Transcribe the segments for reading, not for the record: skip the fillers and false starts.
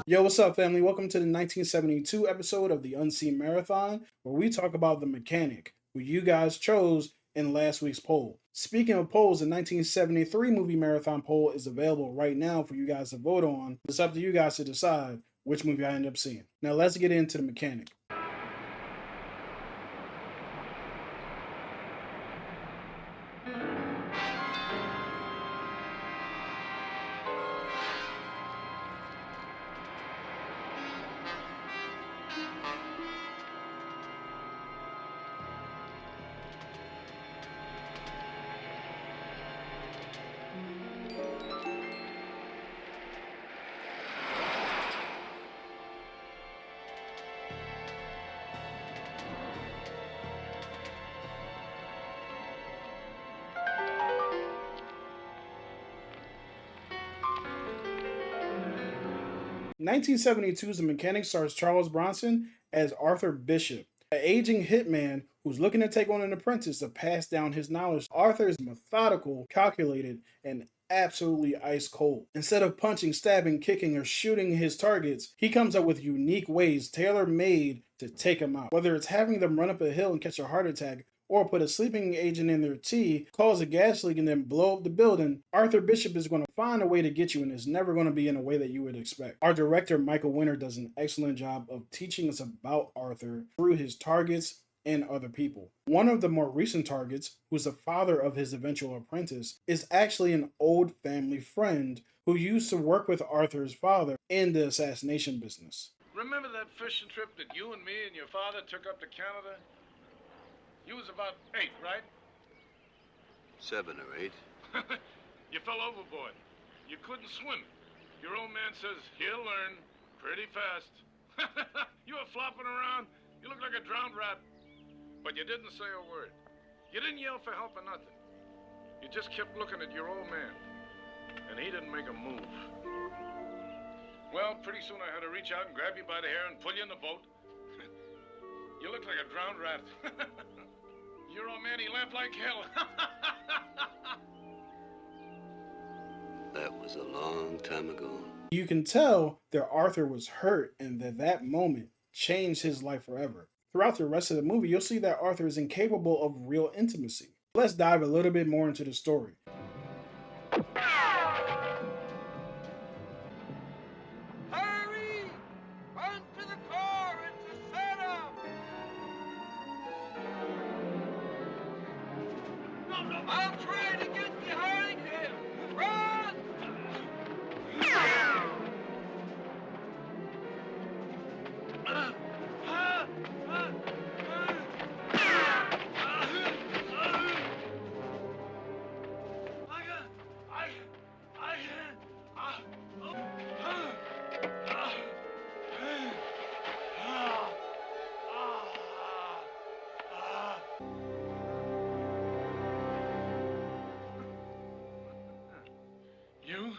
Yo, what's up, family? Welcome to the 1972 episode of the Unseen Marathon, where we talk about the mechanic, who you guys chose in last week's poll. Speaking of polls, the 1973 movie marathon poll is available right now for you guys to vote on. It's up to you guys to decide which movie I end up seeing. Now, let's get into the mechanic. 1972's The Mechanic stars Charles Bronson as Arthur Bishop, an aging hitman who's looking to take on an apprentice to pass down his knowledge. Arthur is methodical, calculated, and absolutely ice cold. Instead of punching, stabbing, kicking, or shooting his targets, he comes up with unique ways tailor-made to take them out. Whether it's having them run up a hill and catch a heart attack, or put a sleeping agent in their tea, cause a gas leak, and then blow up the building, Arthur Bishop is going to find a way to get you, and it's never going to be in a way that you would expect. Our director, Michael Winter, does an excellent job of teaching us about Arthur through his targets and other people. One of the more recent targets, who's the father of his eventual apprentice, is actually an old family friend who used to work with Arthur's father in the assassination business. Remember that fishing trip that you and me and your father took up to Canada? You was about 8, right? 7 or 8. You fell overboard. You couldn't swim. Your old man says he'll learn pretty fast. You were flopping around. You looked like a drowned rat. But you didn't say a word. You didn't yell for help or nothing. You just kept looking at your old man. And he didn't make a move. Well, pretty soon I had to reach out and grab you by the hair and pull you in the boat. You looked like a drowned rat. Your old man, he laughed like hell. That was a long time ago. You can tell that Arthur was hurt and that moment changed his life forever. Throughout the rest of the movie, you'll see that Arthur is incapable of real intimacy. Let's dive a little bit more into the story. Hurry! Run to the car! It's a setup! I'll try to get behind him! Run! You?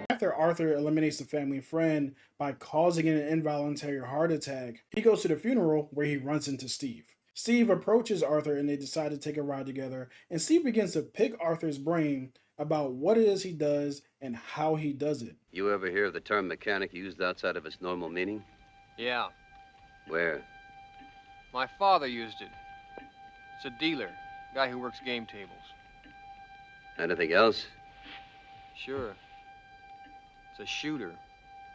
After Arthur eliminates the family friend by causing an involuntary heart attack, he goes to the funeral where he runs into Steve. Steve approaches Arthur and they decide to take a ride together, and Steve begins to pick Arthur's brain about what it is he does and how he does it. You ever hear of the term mechanic used outside of its normal meaning? Yeah, Where? my father used it. It's a dealer, guy who works game tables. Anything else? Sure. It's a shooter.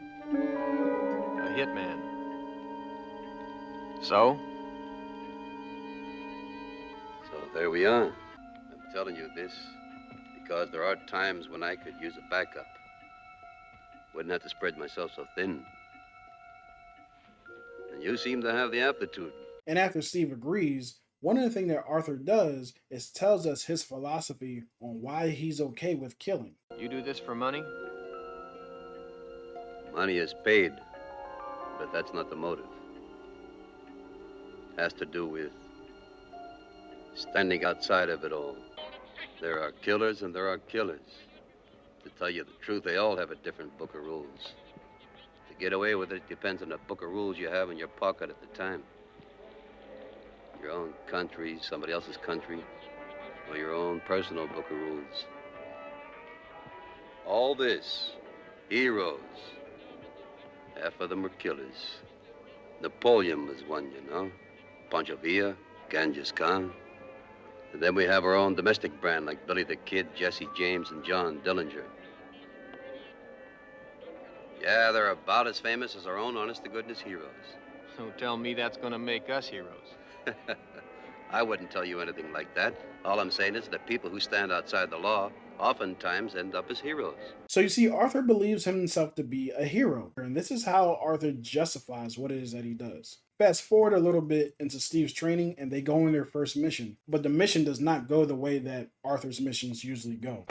A hitman. So? So there we are. I'm telling you this because there are times when I could use a backup. Wouldn't have to spread myself so thin. And you seem to have the aptitude. And after Steve agrees, one of the things that Arthur does is tells us his philosophy on why he's okay with killing. You do this for money? Money is paid, but that's not the motive. It has to do with standing outside of it all. There are killers and there are killers. To tell you the truth, they all have a different book of rules. To get away with it depends on the book of rules you have in your pocket at the time. Your own country, somebody else's country. or your own personal book of rules. All this, heroes. Half of them are killers. Napoleon was one, you know. Pancho Villa, Genghis Khan. And then we have our own domestic brand like Billy the Kid, Jesse James, and John Dillinger. Yeah, they're about as famous as our own honest-to-goodness heroes. Don't tell me that's gonna make us heroes. I wouldn't tell you anything like that. All I'm saying is that people who stand outside the law oftentimes end up as heroes. So you see, Arthur believes himself to be a hero, and this is how Arthur justifies what it is that he does. Fast forward a little bit into Steve's training, and they go on their first mission, but the mission does not go the way that Arthur's missions usually go.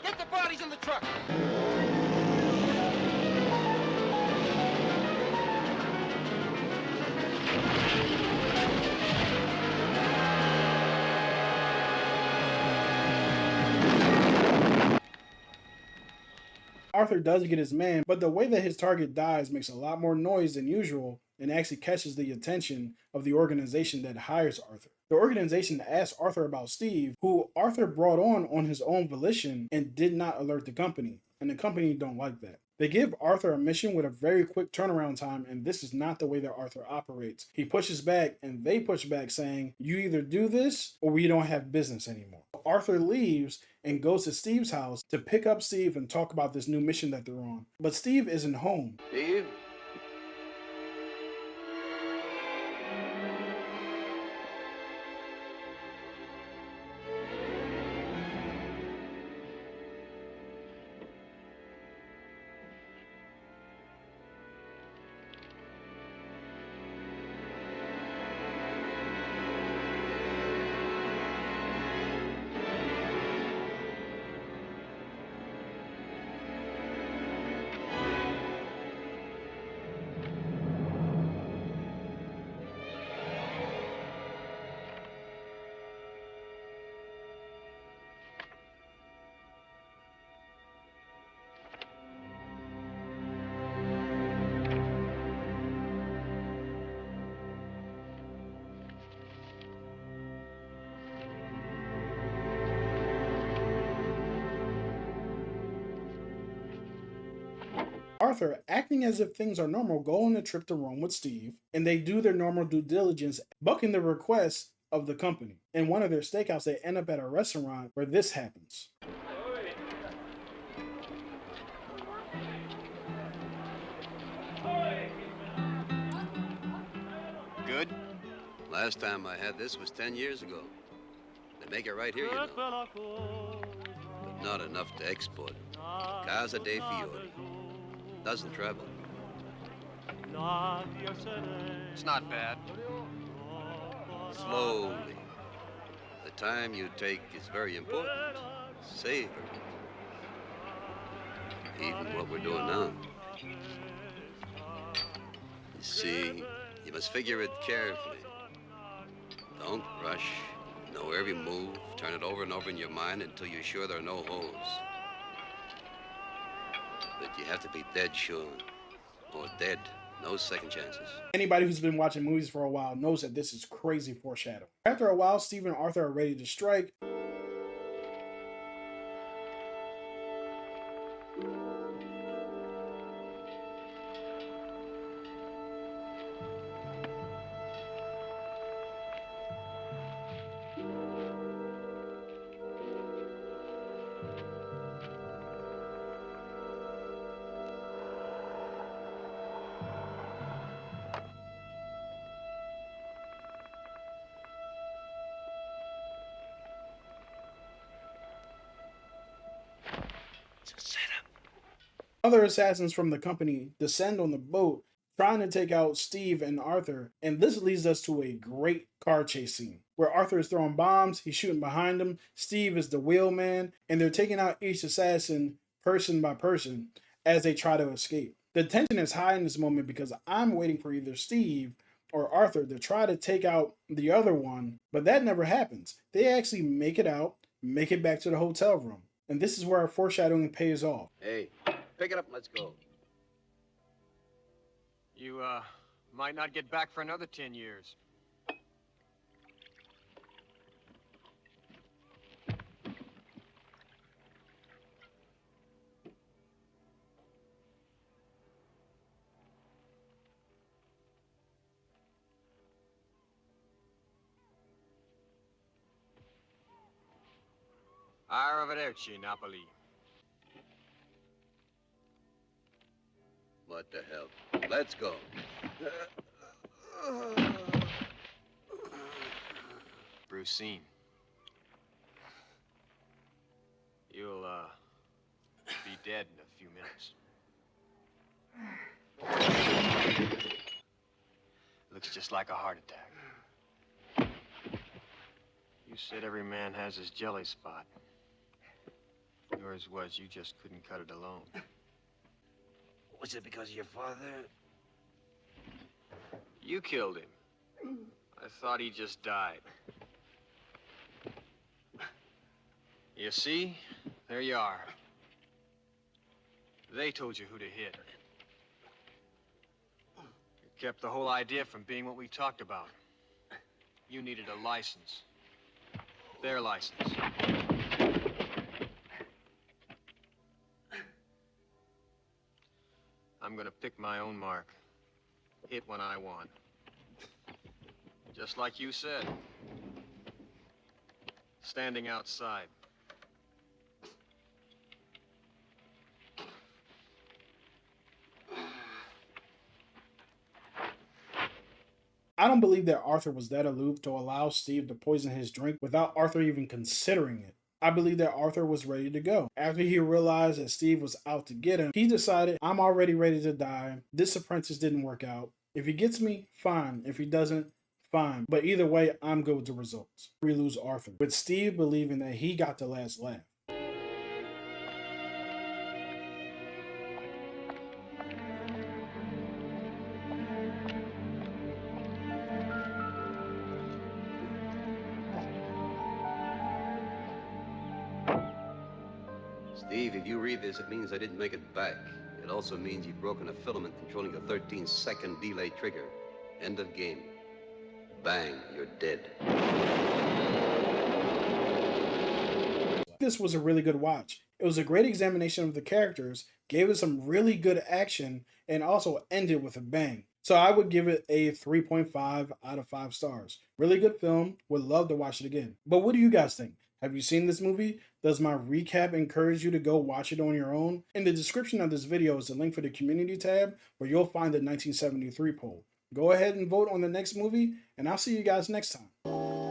Get the bodies in the truck! Arthur does get his man, but the way that his target dies makes a lot more noise than usual and actually catches the attention of the organization that hires Arthur. The organization asks Arthur about Steve, who Arthur brought on his own volition and did not alert the company, and the company don't like that. They give Arthur a mission with a very quick turnaround time, and this is not the way that Arthur operates. He pushes back, and they push back saying, you either do this or we don't have business anymore. Arthur leaves and goes to Steve's house to pick up Steve and talk about this new mission that they're on. But Steve isn't home. Steve? Arthur, acting as if things are normal, go on a trip to Rome with Steve, and they do their normal due diligence, bucking the requests of the company. In one of their stakeouts, they end up at a restaurant where this happens. Good? Last time I had this was 10 years ago. They make it right here, you know. But not enough to export. Casa dei Fiori. Doesn't travel. It's not bad. Slowly. The time you take is very important. Savor it. Even what we're doing now. You see, you must figure it carefully. Don't rush. Know every move. Turn it over and over in your mind until you're sure there are no holes. But you have to be dead sure. Or dead. No second chances. Anybody who's been watching movies for a while knows that this is crazy foreshadowing. After a while, Steve and Arthur are ready to strike. Other assassins from the company descend on the boat trying to take out Steve and Arthur, and this leads us to a great car chase scene where Arthur is throwing bombs, he's shooting behind him, Steve is the wheelman, and they're taking out each assassin person by person as they try to escape. The tension is high in this moment because I'm waiting for either Steve or Arthur to try to take out the other one, but that never happens. They actually make it out, make it back to the hotel room. And this is where our foreshadowing pays off. Hey, pick it up and let's go. You, might not get back for another 10 years. Arrivederci, Napoli. What the hell? Let's go. Brucine. You'll, be dead in a few minutes. Looks just like a heart attack. You said every man has his jelly spot. Yours was you just couldn't cut it alone. Was it because of your father? You killed him. I thought he just died. You see? There you are. They told you who to hit. It kept the whole idea from being what we talked about. You needed a license. Their license. I'm gonna pick my own mark. Hit when I want. Just like you said. Standing outside. I don't believe that Arthur was that aloof to allow Steve to poison his drink without Arthur even considering it. I believe that Arthur was ready to go. After he realized that Steve was out to get him, he decided, I'm already ready to die. This apprentice didn't work out. If he gets me, fine. If he doesn't, fine. But either way, I'm good with the results. We lose Arthur, with Steve believing that he got the last laugh. Steve, if you read this, it means I didn't make it back. It also means you've broken a filament controlling the 13-second delay trigger. End of game. Bang, you're dead. This was a really good watch. It was a great examination of the characters, gave us some really good action, and also ended with a bang. So I would give it a 3.5 out of 5 stars. Really good film. Would love to watch it again. But what do you guys think? Have you seen this movie? Does my recap encourage you to go watch it on your own? In the description of this video is the link for the community tab where you'll find the 1973 poll. Go ahead and vote on the next movie, and I'll see you guys next time.